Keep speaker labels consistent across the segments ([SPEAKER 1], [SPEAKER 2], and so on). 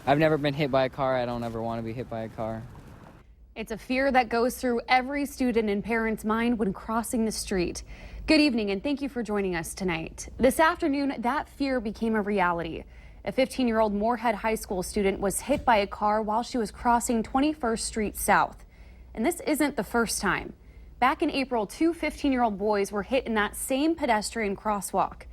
[SPEAKER 1] I've never been hit by a car. I don't ever want to be hit by a car.
[SPEAKER 2] It's a fear that goes through every student and parent's mind when crossing the street. Good evening, and thank you for joining us tonight. This afternoon, that fear became a reality. A 15-year-old Moorhead High School student was hit by a car while she was crossing 21st Street South. And this isn't the first time. Back in April, two 15-year-old boys were hit in that same pedestrian crosswalk.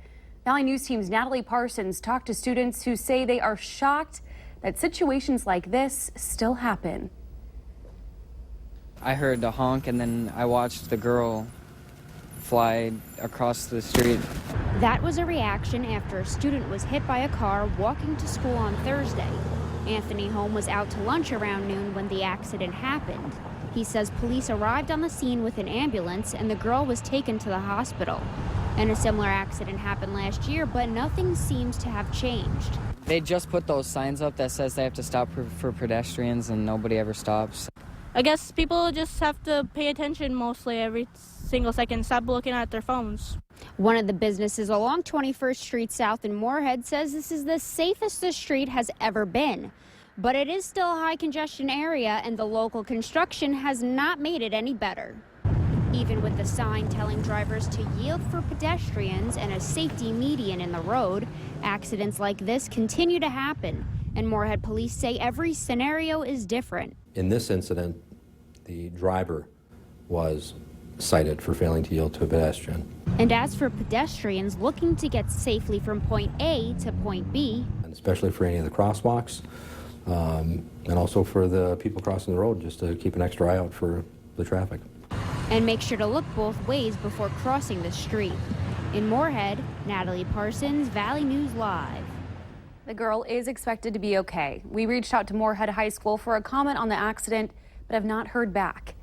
[SPEAKER 2] Valley News Team's Natalie Parsons talked to students who say they are shocked that situations like this still happen.
[SPEAKER 1] I heard the honk, and then I watched the girl fly across the street.
[SPEAKER 3] That was a reaction after a student was hit by a car walking to school on Thursday. Anthony Holm was out to lunch around noon when the accident happened. He says police arrived on the scene with an ambulance and the girl was taken to the hospital. And a similar accident happened last year, but nothing seems to have changed.
[SPEAKER 1] They just put those signs up that says they have to stop for pedestrians, and nobody ever stops.
[SPEAKER 4] I guess people just have to pay attention mostly every single second, stop looking at their phones.
[SPEAKER 3] One of the businesses along 21st Street South in Moorhead says this is the safest the street has ever been. But it is still a high congestion area, and the local construction has not made it any better. Even with the sign telling drivers to yield for pedestrians and a safety median in the road, accidents like this continue to happen. And Moorhead police say every scenario is different.
[SPEAKER 5] In this incident, the driver was cited for failing to yield to a pedestrian.
[SPEAKER 3] And as for pedestrians looking to get safely from point A to point B,
[SPEAKER 5] And especially for any of the crosswalks, and also for the people crossing the road, just to keep an extra eye out for the traffic.
[SPEAKER 3] and make sure to look both ways before crossing the street. In Moorhead, Natalie Parsons, Valley News Live.
[SPEAKER 2] The girl is expected to be okay. We reached out to Moorhead High School for a comment on the accident, but have not heard back.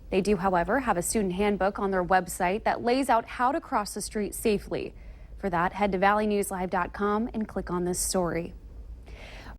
[SPEAKER 2] They do, however, have a student handbook on their website that lays out how to cross the street safely. For that, head to valleynewslive.com and click on this story.